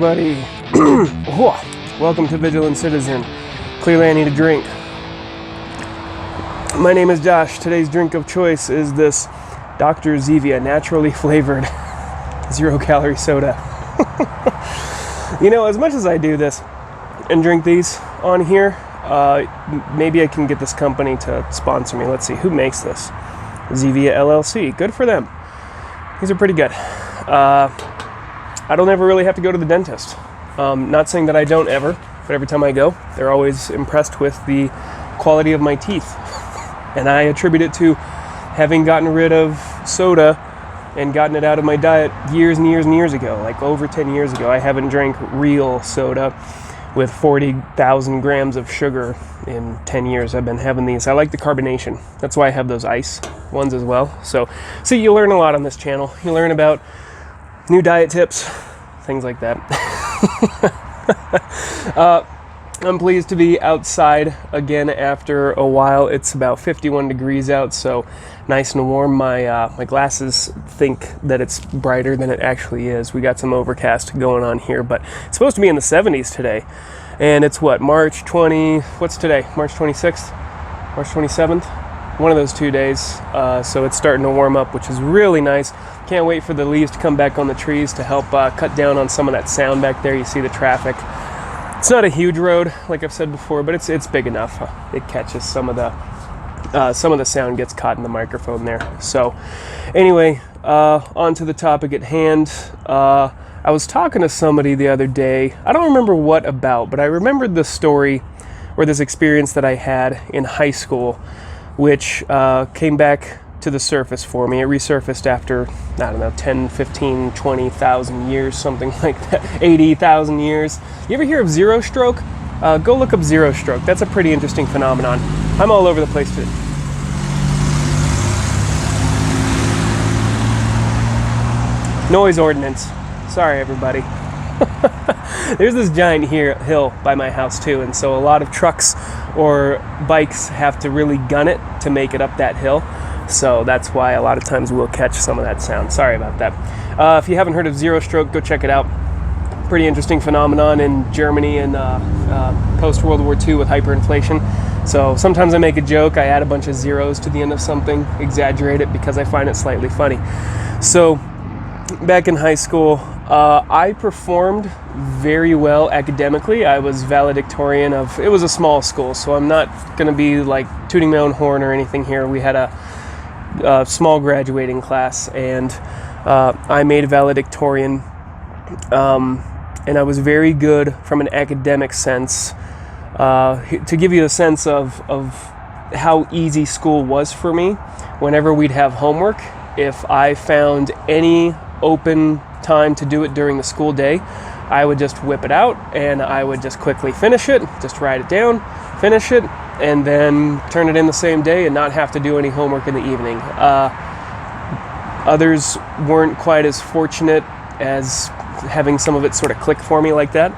everybody. Welcome to Vigilant Citizen. Clearly I need a drink. My name is Josh. Today's drink of choice is this Dr. Zevia naturally flavored 0-calorie soda. You know, as much as I do this and drink these on here, maybe I can get this company to sponsor me. Let's see, who makes this? Zevia LLC. Good for them. These are pretty good. I don't ever really have to go to the dentist. Not saying that I don't ever, but every time I go, they're always impressed with the quality of my teeth. And I attribute it to having gotten rid of soda and gotten it out of my diet years and years and years ago, like over 10 years ago. I haven't drank real soda with 40,000 grams of sugar in 10 years. I've been having these. I like the carbonation. That's why I have those ice ones as well. So, see, you learn a lot on this channel. You learn about new diet tips, things like that. I'm pleased to be outside again after a while. It's about 51 degrees out, so nice and warm. My glasses think that it's brighter than it actually is. We got some overcast going on here, but it's supposed to be in the 70s today. And it's what, March 20, what's today? March 26th? March 27th? One of those 2 days. So it's starting to warm up, which is really nice. Can't wait for the leaves to come back on the trees to help cut down on some of that sound back there. You see the traffic. It's not a huge road, like I've said before, but it's big enough. It catches some of the sound gets caught in the microphone there. So anyway, on to the topic at hand. I was talking to somebody the other day. I don't remember what about, but I remembered the story or this experience that I had in high school, which came back to the surface for me. It resurfaced after, I don't know, 10, 15, 20,000 years, something like that, 80,000 years. You ever hear of zero stroke? Go look up zero stroke. That's a pretty interesting phenomenon. I'm all over the place today. Noise ordinance. Sorry, everybody. There's this giant hill by my house too, and so a lot of trucks or bikes have to really gun it to make it up that hill. So that's why a lot of times we'll catch some of that sound. Sorry about that. If you haven't heard of zero stroke, go check it out. Pretty interesting phenomenon in Germany and post-World War II with hyperinflation. So sometimes I make a joke, I add a bunch of zeros to the end of something, exaggerate it because I find it slightly funny. So back in high school, I performed very well academically. I was valedictorian of, it was a small school, so I'm not going to be like tooting my own horn or anything here. We had a small graduating class, and I made valedictorian, and I was very good from an academic sense. To give you a sense of how easy school was for me, whenever we'd have homework, if I found any open time to do it during the school day, I would just whip it out and I would just quickly finish it, just write it down, finish it, and then turn it in the same day and not have to do any homework in the evening. Others weren't quite as fortunate as having some of it sort of click for me like that.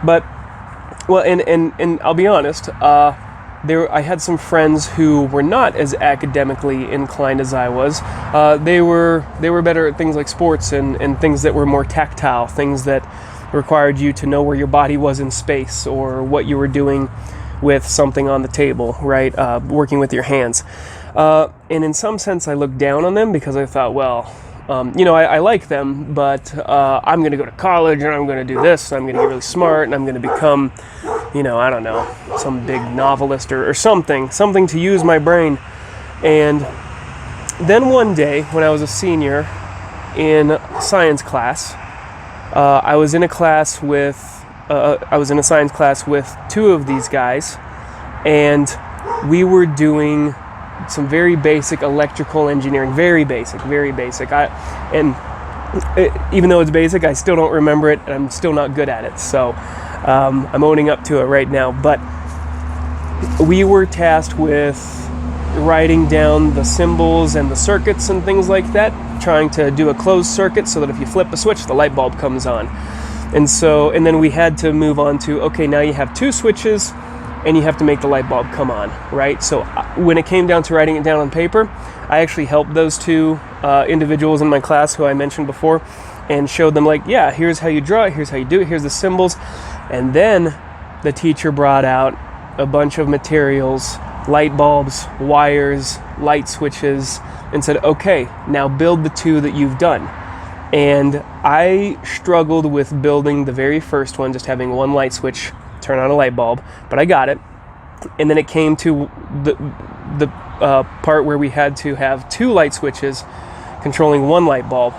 But, well, and I'll be honest, I had some friends who were not as academically inclined as I was. They were better at things like sports and things that were more tactile, things that required you to know where your body was in space or what you were doing with something on the table, right? Working with your hands. And in some sense, I looked down on them because I thought, well, I like them, but I'm going to go to college and I'm going to do this. I'm going to get really smart and I'm going to become, I don't know, some big novelist or something to use my brain. And then one day when I was a senior in science class, I was in a science class with two of these guys, and we were doing some very basic electrical engineering, very basic. Even though it's basic, I still don't remember it, and I'm still not good at it. So I'm owning up to it right now. But we were tasked with writing down the symbols and the circuits and things like that, trying to do a closed circuit so that if you flip a switch, the light bulb comes on. And then we had to move on to, okay, now you have two switches and you have to make the light bulb come on, right? So when it came down to writing it down on paper, I actually helped those two individuals in my class who I mentioned before and showed them like, yeah, here's how you draw it, here's how you do it, here's the symbols. And then the teacher brought out a bunch of materials, light bulbs, wires, light switches, and said, okay, now build the two that you've done. And I struggled with building the very first one, just having one light switch turn on a light bulb, but I got it. And then it came to the part where we had to have two light switches controlling one light bulb,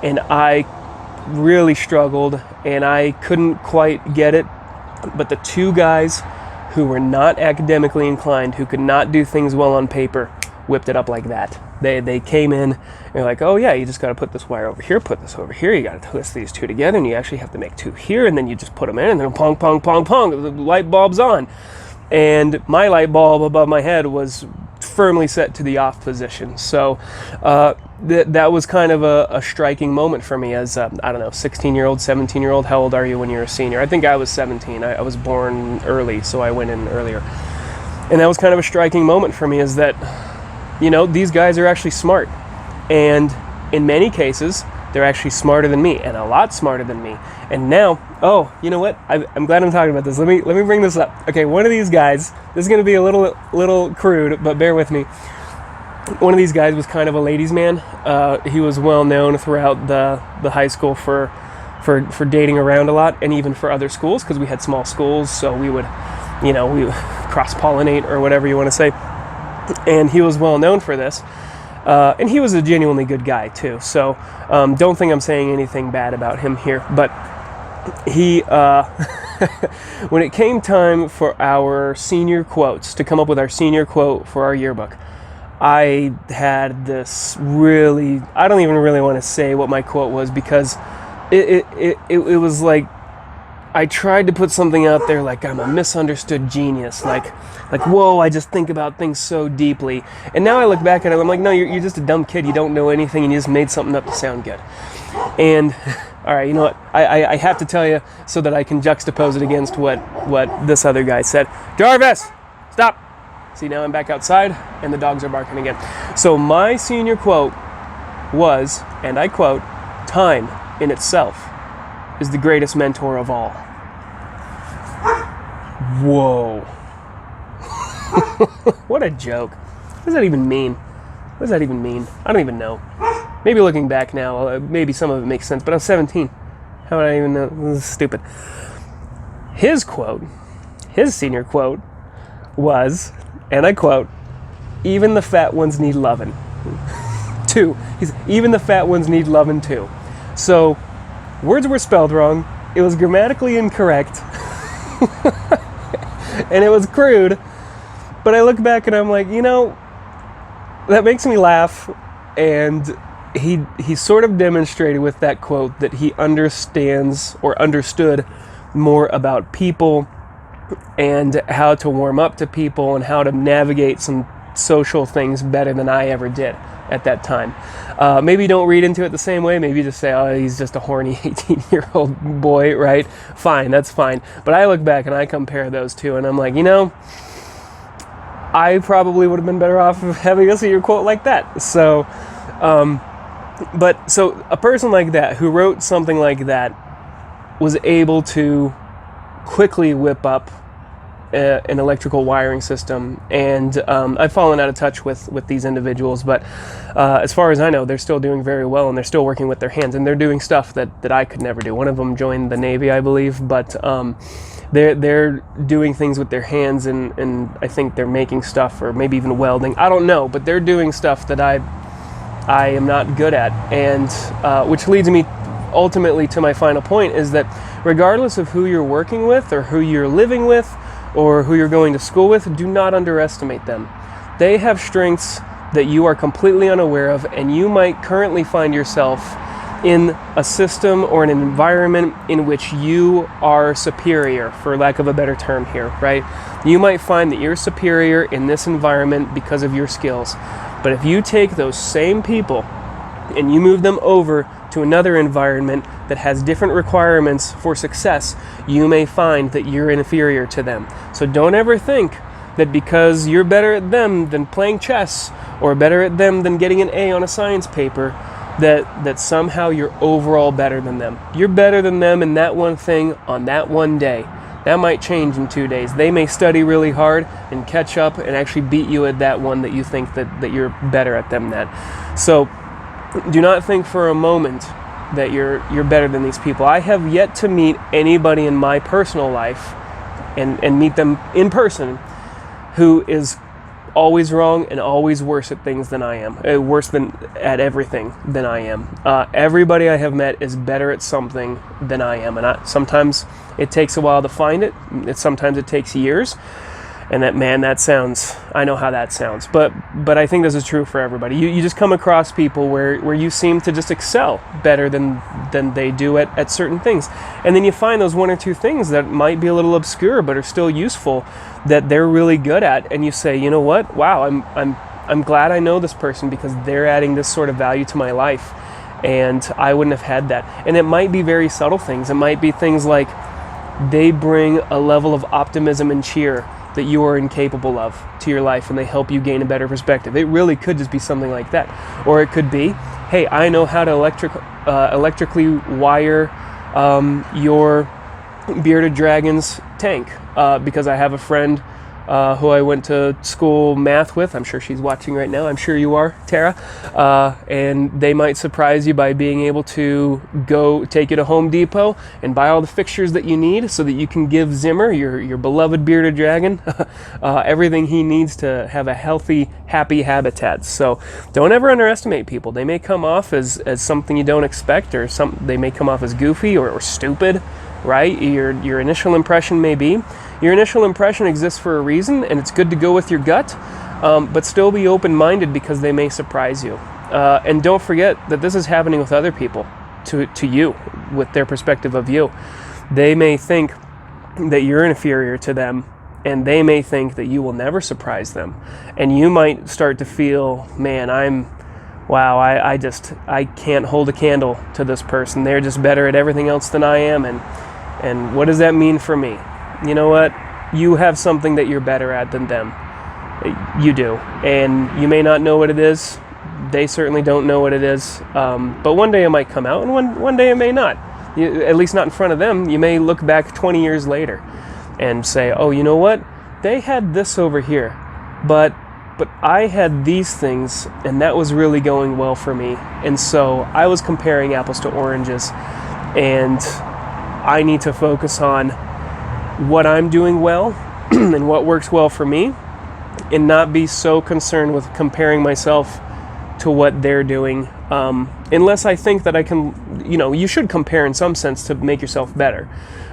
and I really struggled and I couldn't quite get it. But the two guys who were not academically inclined, who could not do things well on paper, whipped it up like that. They came in and they're like, oh yeah, you just got to put this wire over here, put this over here, you got to twist these two together, and you actually have to make two here, and then you just put them in, and then pong, pong, pong, pong, the light bulb's on. And my light bulb above my head was firmly set to the off position. So that was kind of a striking moment for me as, I don't know, 16-year-old, 17-year-old. How old are you when you're a senior? I think I was 17. I was born early, so I went in earlier. And that was kind of a striking moment for me, is that, you know, these guys are actually smart. And in many cases, they're actually smarter than me, and a lot smarter than me. And now, oh, you know what? I'm glad I'm talking about this. Let me bring this up. Okay, one of these guys, this is going to be a little crude, but bear with me. One of these guys was kind of a ladies' man. He was well known throughout the high school for dating around a lot, and even for other schools, because we had small schools, so we would, you know, we cross-pollinate or whatever you want to say. And he was well known for this. And he was a genuinely good guy too, so don't think I'm saying anything bad about him here. But he, when it came time for our senior quotes, to come up with our senior quote for our yearbook, I had this really, I don't even really want to say what my quote was, because it was like, I tried to put something out there like I'm a misunderstood genius, like whoa, I just think about things so deeply. And now I look back at it, I'm like, no, you're just a dumb kid, you don't know anything, and you just made something up to sound good. And all right, you know what, I have to tell you so that I can juxtapose it against what this other guy said. Jarvis, stop. See, now I'm back outside and the dogs are barking again. So my senior quote was, and I quote, "Time in itself is the greatest mentor of all." Whoa. What a joke. What does that even mean? What does that even mean? I don't even know. Maybe looking back now, maybe some of it makes sense, but I was 17. How would I even know? This is stupid. His quote, his senior quote, was, and I quote, "Even the fat ones need lovin'." Two. Even the fat ones need lovin' too. So, words were spelled wrong, it was grammatically incorrect, and it was crude, but I look back and I'm like, you know, that makes me laugh. And he sort of demonstrated with that quote that he understands or understood more about people and how to warm up to people and how to navigate some social things better than I ever did at that time. Maybe don't read into it the same way. Maybe just say, oh, he's just a horny 18-year-old boy, right? Fine, that's fine. But I look back and I compare those two, and I'm like, you know, I probably would have been better off having a senior quote like that. So, so a person like that who wrote something like that was able to quickly whip up an electrical wiring system, and I've fallen out of touch with these individuals, but as far as I know, they're still doing very well, and they're still working with their hands, and they're doing stuff that I could never do. One of them joined the Navy, I believe, but they're doing things with their hands, and I think they're making stuff, or maybe even welding. I don't know, but they're doing stuff that I am not good at, and which leads me ultimately to my final point, is that regardless of who you're working with or who you're living with or who you're going to school with, do not underestimate them. They have strengths that you are completely unaware of, and you might currently find yourself in a system or an environment in which you are superior, for lack of a better term here, right? You might find that you're superior in this environment because of your skills. But if you take those same people and you move them over to another environment that has different requirements for success, you may find that you're inferior to them. So don't ever think that because you're better at them than playing chess, or better at them than getting an A on a science paper, that somehow you're overall better than them. You're better than them in that one thing on that one day. That might change in 2 days. They may study really hard and catch up and actually beat you at that one that you think that you're better at them at. So do not think for a moment that you're better than these people. I have yet to meet anybody in my personal life and meet them in person who is always wrong and always worse at things than I am, worse than at everything than I am. Everybody I have met is better at something than I am, and sometimes it takes a while to find it. Sometimes it takes years, and I know how that sounds, but I think this is true for everybody. You just come across people where you seem to just excel better than they do at certain things, and then you find those one or two things that might be a little obscure but are still useful that they're really good at, and you say, you know what, wow, I'm glad I know this person because they're adding this sort of value to my life, and I wouldn't have had that. And it might be very subtle things. It might be things like they bring a level of optimism and cheer that you are incapable of to your life, and they help you gain a better perspective. It really could just be something like that. Or it could be, hey, I know how to electrically wire your bearded dragon's tank because I have a friend who I went to school math with. I'm sure she's watching right now. I'm sure you are, Tara. And they might surprise you by being able to go take you to Home Depot and buy all the fixtures that you need so that you can give Zimmer, your beloved bearded dragon, everything he needs to have a healthy, happy habitat. So don't ever underestimate people. They may come off as something you don't expect, or they may come off as goofy or stupid, right? Your initial impression may be. Your initial impression exists for a reason, and it's good to go with your gut, but still be open-minded because they may surprise you. And don't forget that this is happening with other people, to you, with their perspective of you. They may think that you're inferior to them, and they may think that you will never surprise them. And you might start to feel, man, I can't hold a candle to this person. They're just better at everything else than I am, and what does that mean for me? You know what? You have something that you're better at than them. You do. And you may not know what it is. They certainly don't know what it is. But one day it might come out, and one day it may not. At least not in front of them. You may look back 20 years later and say, oh, you know what? They had this over here, but I had these things, and that was really going well for me. And so I was comparing apples to oranges, and I need to focus on what I'm doing well and what works well for me, and not be so concerned with comparing myself to what they're doing, unless I think that I can, you should compare in some sense to make yourself better,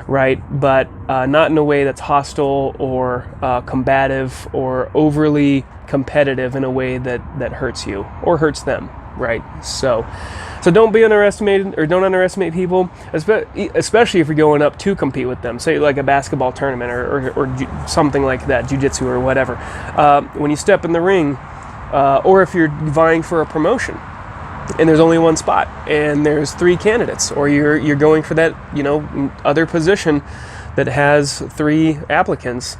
right? But not in a way that's hostile or combative or overly competitive in a way that hurts you or hurts them, right? So don't be underestimated, or don't underestimate people, especially if you're going up to compete with them, say like a basketball tournament or something like that, jiu-jitsu or whatever. When you step in the ring, or if you're vying for a promotion and there's only one spot and there's 3 candidates, or you're going for that other position that has 3 applicants,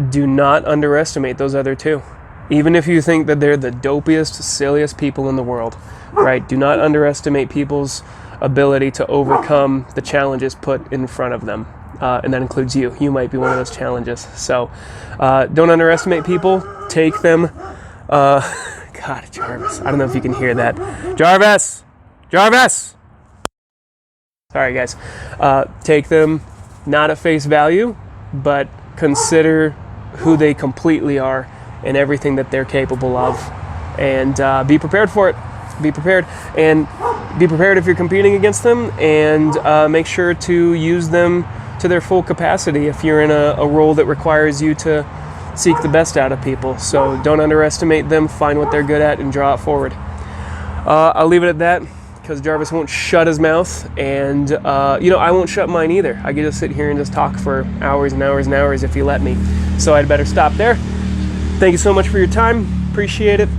do not underestimate those other 2. Even if you think that they're the dopiest, silliest people in the world, right? Do not underestimate people's ability to overcome the challenges put in front of them. And that includes you. You might be one of those challenges. So don't underestimate people. Take them. God, Jarvis. I don't know if you can hear that. Jarvis! Sorry, guys. Take them not at face value, but consider who they completely are and everything that they're capable of. And be prepared for it. Be prepared. And be prepared if you're competing against them, and make sure to use them to their full capacity if you're in a role that requires you to seek the best out of people. So don't underestimate them. Find what they're good at and draw it forward. I'll leave it at that, because Jarvis won't shut his mouth, and I won't shut mine either. I get to sit here and just talk for hours and hours and hours if you let me. So I'd better stop there. Thank you so much for your time. Appreciate it.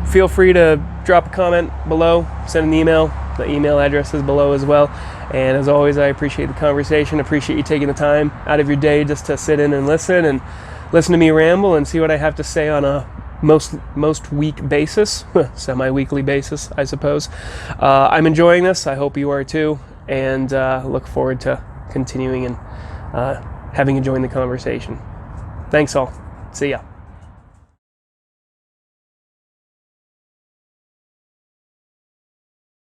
Feel free to drop a comment below, send an email. The email address is below as well. And as always, I appreciate the conversation. Appreciate you taking the time out of your day just to sit in and listen to me ramble and see what I have to say on a most week basis, semi-weekly basis, I suppose. I'm enjoying this. I hope you are too, and look forward to continuing and having you join the conversation. Thanks all. See ya.